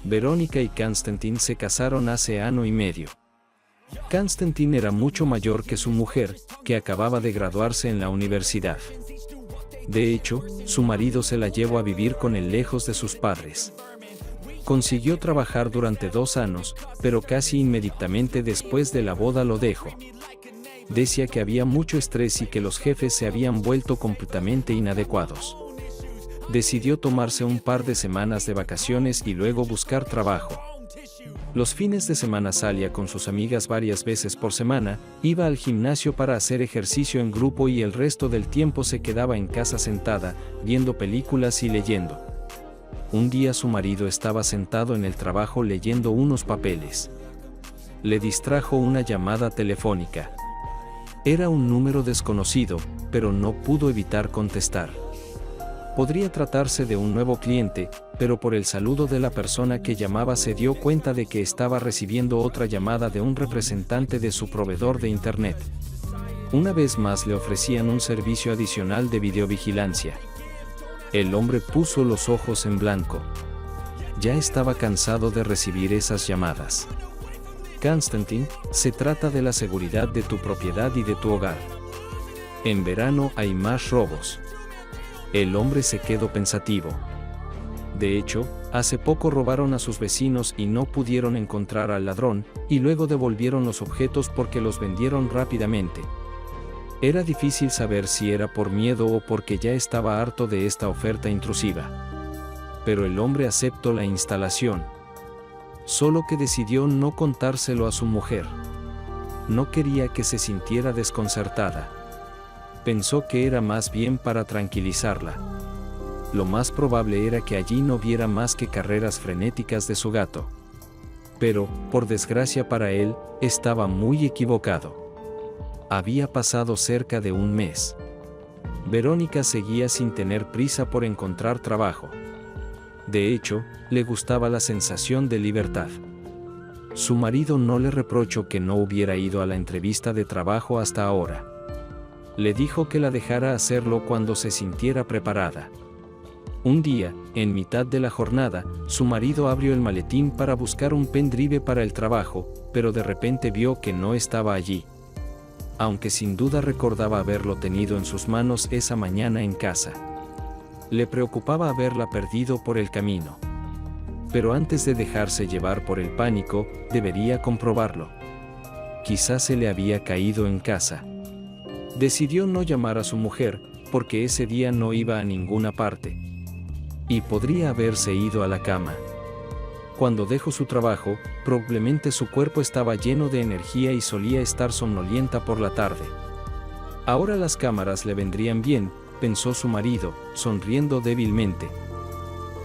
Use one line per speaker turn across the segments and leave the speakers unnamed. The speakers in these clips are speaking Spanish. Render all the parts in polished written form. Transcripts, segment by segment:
Verónica y Konstantin se casaron hace año y medio. Konstantin era mucho mayor que su mujer, que acababa de graduarse en la universidad. De hecho, su marido se la llevó a vivir con él lejos de sus padres. Consiguió trabajar durante 2 años, pero casi inmediatamente después de la boda lo dejó. Decía que había mucho estrés y que los jefes se habían vuelto completamente inadecuados. Decidió tomarse un par de semanas de vacaciones y luego buscar trabajo. Los fines de semana salía con sus amigas varias veces por semana, iba al gimnasio para hacer ejercicio en grupo y el resto del tiempo se quedaba en casa sentada, viendo películas y leyendo. Un día su marido estaba sentado en el trabajo leyendo unos papeles. Le distrajo una llamada telefónica. Era un número desconocido, pero no pudo evitar contestar. Podría tratarse de un nuevo cliente, pero por el saludo de la persona que llamaba se dio cuenta de que estaba recibiendo otra llamada de un representante de su proveedor de Internet. Una vez más le ofrecían un servicio adicional de videovigilancia. El hombre puso los ojos en blanco. Ya estaba cansado de recibir esas llamadas. Konstantin, se trata de la seguridad de tu propiedad y de tu hogar. En verano hay más robos. El hombre se quedó pensativo. De hecho, hace poco robaron a sus vecinos y no pudieron encontrar al ladrón, y luego devolvieron los objetos porque los vendieron rápidamente. Era difícil saber si era por miedo o porque ya estaba harto de esta oferta intrusiva. Pero el hombre aceptó la instalación. Solo que decidió no contárselo a su mujer. No quería que se sintiera desconcertada. Pensó que era más bien para tranquilizarla. Lo más probable era que allí no viera más que carreras frenéticas de su gato. Pero, por desgracia para él, estaba muy equivocado. Había pasado cerca de un mes. Verónica seguía sin tener prisa por encontrar trabajo. De hecho, le gustaba la sensación de libertad. Su marido no le reprochó que no hubiera ido a la entrevista de trabajo hasta ahora. Le dijo que la dejara hacerlo cuando se sintiera preparada. Un día, en mitad de la jornada, su marido abrió el maletín para buscar un pendrive para el trabajo, pero de repente vio que no estaba allí. Aunque sin duda recordaba haberlo tenido en sus manos esa mañana en casa. Le preocupaba haberla perdido por el camino. Pero antes de dejarse llevar por el pánico, debería comprobarlo. Quizás se le había caído en casa. Decidió no llamar a su mujer, porque ese día no iba a ninguna parte. Y podría haberse ido a la cama. Cuando dejó su trabajo, probablemente su cuerpo estaba lleno de energía y solía estar somnolienta por la tarde. Ahora las cámaras le vendrían bien, pensó su marido, sonriendo débilmente.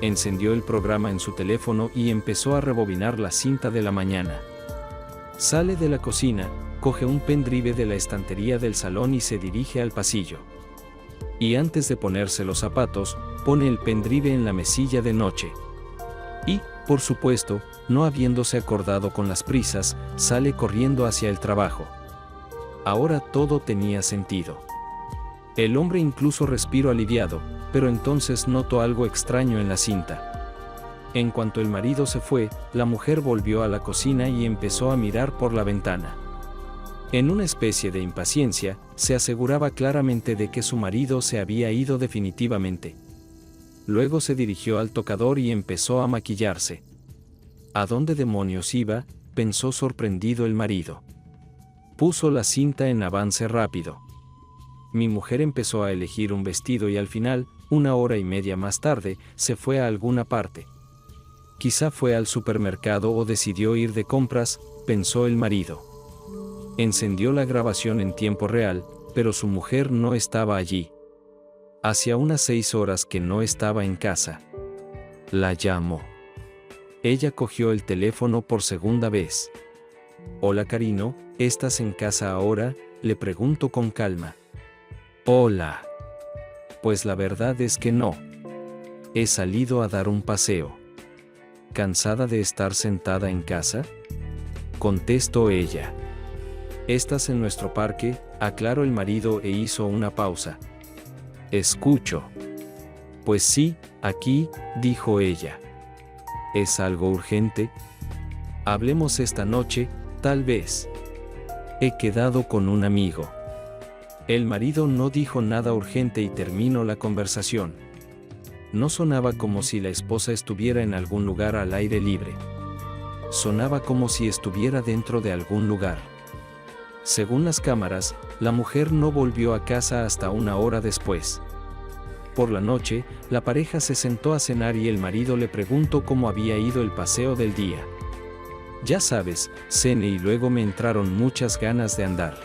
Encendió el programa en su teléfono y empezó a rebobinar la cinta de la mañana. Sale de la cocina, coge un pendrive de la estantería del salón y se dirige al pasillo. Y antes de ponerse los zapatos, pone el pendrive en la mesilla de noche. Y, por supuesto, no habiéndose acordado con las prisas, sale corriendo hacia el trabajo. Ahora todo tenía sentido. El hombre incluso respiró aliviado, pero entonces notó algo extraño en la cinta. En cuanto el marido se fue, la mujer volvió a la cocina y empezó a mirar por la ventana. En una especie de impaciencia, se aseguraba claramente de que su marido se había ido definitivamente. Luego se dirigió al tocador y empezó a maquillarse. ¿A dónde demonios iba?, pensó sorprendido el marido. Puso la cinta en avance rápido. Mi mujer empezó a elegir un vestido y al final, 1 hora y media más tarde, se fue a alguna parte. Quizá fue al supermercado o decidió ir de compras, pensó el marido. Encendió la grabación en tiempo real, pero su mujer no estaba allí. Hacía unas 6 horas que no estaba en casa. La llamó. Ella cogió el teléfono por segunda vez. Hola Carino, ¿estás en casa ahora?, le preguntó con calma. Hola. Pues la verdad es que no. He salido a dar un paseo. ¿Cansada de estar sentada en casa?, contestó ella. ¿Estás en nuestro parque?, aclaró el marido e hizo una pausa. Escucho. Pues sí, aquí, dijo ella. ¿Es algo urgente? Hablemos esta noche, tal vez. He quedado con un amigo. El marido no dijo nada urgente y terminó la conversación. No sonaba como si la esposa estuviera en algún lugar al aire libre. Sonaba como si estuviera dentro de algún lugar. Según las cámaras, la mujer no volvió a casa hasta una hora después. Por la noche, la pareja se sentó a cenar y el marido le preguntó cómo había ido el paseo del día. Ya sabes, cené y luego me entraron muchas ganas de andar.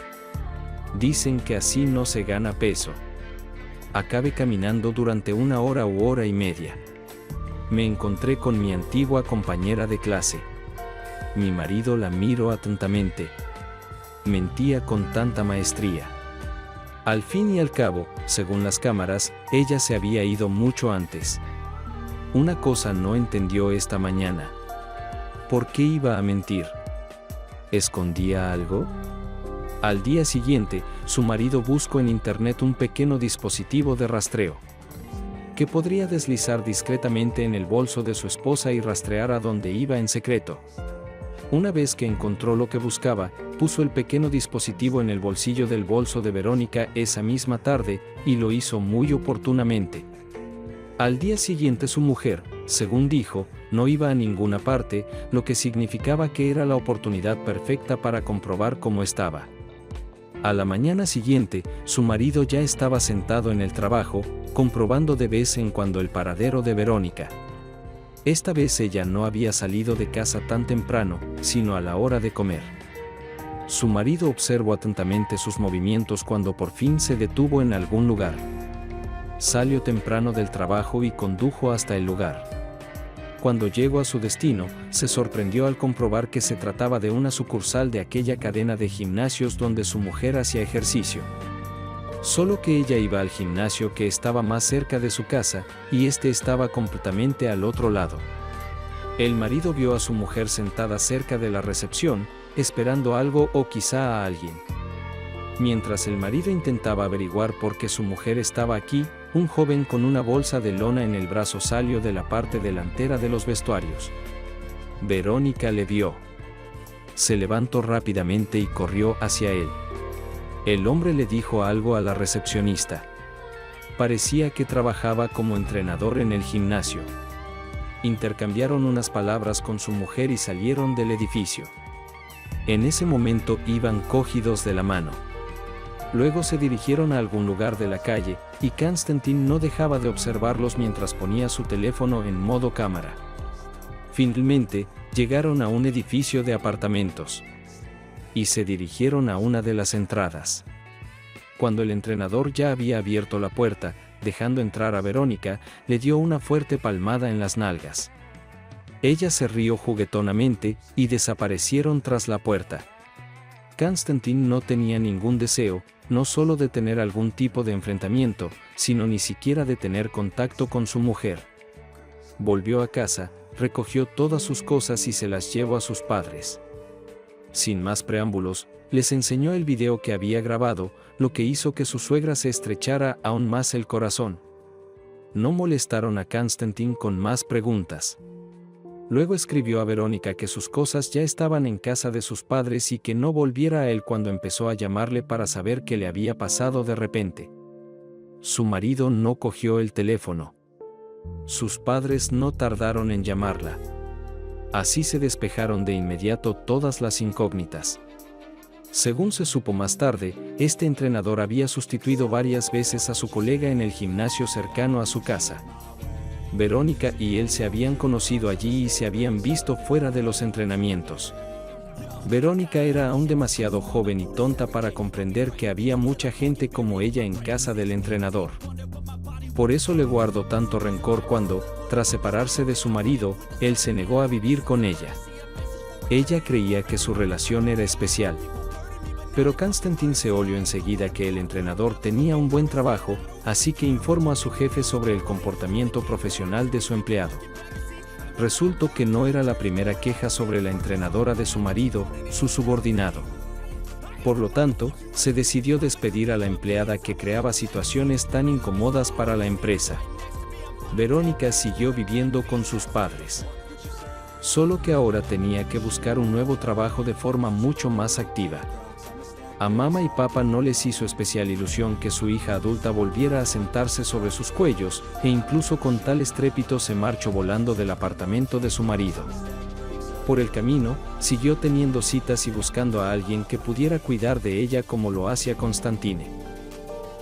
Dicen que así no se gana peso. Acabé caminando durante una hora u hora y media. Me encontré con mi antigua compañera de clase. Mi marido la miró atentamente. Mentía con tanta maestría. Al fin y al cabo, según las cámaras, ella se había ido mucho antes. Una cosa no entendió esta mañana. ¿Por qué iba a mentir? ¿Escondía algo? Al día siguiente, su marido buscó en internet un pequeño dispositivo de rastreo que podría deslizar discretamente en el bolso de su esposa y rastrear a dónde iba en secreto. Una vez que encontró lo que buscaba, puso el pequeño dispositivo en el bolsillo del bolso de Verónica esa misma tarde, y lo hizo muy oportunamente. Al día siguiente su mujer, según dijo, no iba a ninguna parte, lo que significaba que era la oportunidad perfecta para comprobar cómo estaba. A la mañana siguiente, su marido ya estaba sentado en el trabajo, comprobando de vez en cuando el paradero de Verónica. Esta vez ella no había salido de casa tan temprano, sino a la hora de comer. Su marido observó atentamente sus movimientos cuando por fin se detuvo en algún lugar. Salió temprano del trabajo y condujo hasta el lugar. Cuando llegó a su destino, se sorprendió al comprobar que se trataba de una sucursal de aquella cadena de gimnasios donde su mujer hacía ejercicio. Solo que ella iba al gimnasio que estaba más cerca de su casa, y este estaba completamente al otro lado. El marido vio a su mujer sentada cerca de la recepción, esperando algo o quizá a alguien. Mientras el marido intentaba averiguar por qué su mujer estaba aquí, un joven con una bolsa de lona en el brazo salió de la parte delantera de los vestuarios. Verónica le vio. Se levantó rápidamente y corrió hacia él. El hombre le dijo algo a la recepcionista. Parecía que trabajaba como entrenador en el gimnasio. Intercambiaron unas palabras con su mujer y salieron del edificio. En ese momento iban cogidos de la mano. Luego se dirigieron a algún lugar de la calle, y Konstantin no dejaba de observarlos mientras ponía su teléfono en modo cámara. Finalmente, llegaron a un edificio de apartamentos. Y se dirigieron a una de las entradas. Cuando el entrenador ya había abierto la puerta, dejando entrar a Verónica, le dio una fuerte palmada en las nalgas. Ella se rió juguetonamente, y desaparecieron tras la puerta. Konstantin no tenía ningún deseo, no solo de tener algún tipo de enfrentamiento, sino ni siquiera de tener contacto con su mujer. Volvió a casa, recogió todas sus cosas y se las llevó a sus padres. Sin más preámbulos, les enseñó el video que había grabado, lo que hizo que su suegra se estrechara aún más el corazón. No molestaron a Konstantin con más preguntas. Luego escribió a Verónica que sus cosas ya estaban en casa de sus padres y que no volviera a él cuando empezó a llamarle para saber qué le había pasado de repente. Su marido no cogió el teléfono. Sus padres no tardaron en llamarla. Así se despejaron de inmediato todas las incógnitas. Según se supo más tarde, este entrenador había sustituido varias veces a su colega en el gimnasio cercano a su casa. Verónica y él se habían conocido allí y se habían visto fuera de los entrenamientos. Verónica era aún demasiado joven y tonta para comprender que había mucha gente como ella en casa del entrenador. Por eso le guardó tanto rencor cuando, tras separarse de su marido, él se negó a vivir con ella. Ella creía que su relación era especial. Pero Konstantin se olió enseguida que el entrenador tenía un buen trabajo, así que informó a su jefe sobre el comportamiento profesional de su empleado. Resultó que no era la primera queja sobre la entrenadora de su marido, su subordinado. Por lo tanto, se decidió despedir a la empleada que creaba situaciones tan incómodas para la empresa. Verónica siguió viviendo con sus padres. solo que ahora tenía que buscar un nuevo trabajo de forma mucho más activa. A mamá y papá no les hizo especial ilusión que su hija adulta volviera a sentarse sobre sus cuellos, e incluso con tal estrépito se marchó volando del apartamento de su marido. Por el camino, siguió teniendo citas y buscando a alguien que pudiera cuidar de ella como lo hacía Constantine.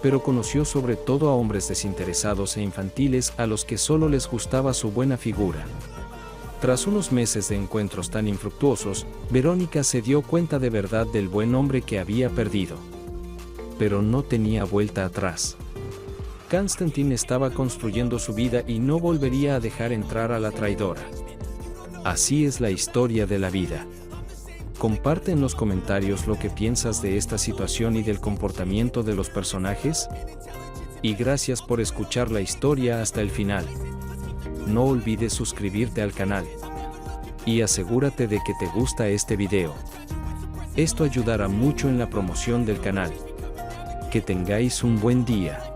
Pero conoció sobre todo a hombres desinteresados e infantiles a los que solo les gustaba su buena figura. Tras unos meses de encuentros tan infructuosos, Verónica se dio cuenta de verdad del buen hombre que había perdido. Pero no tenía vuelta atrás. Constantine estaba construyendo su vida y no volvería a dejar entrar a la traidora. Así es la historia de la vida. Comparte en los comentarios lo que piensas de esta situación y del comportamiento de los personajes. Y gracias por escuchar la historia hasta el final. No olvides suscribirte al canal. Y asegúrate de que te gusta este video. Esto ayudará mucho en la promoción del canal. Que tengáis un buen día.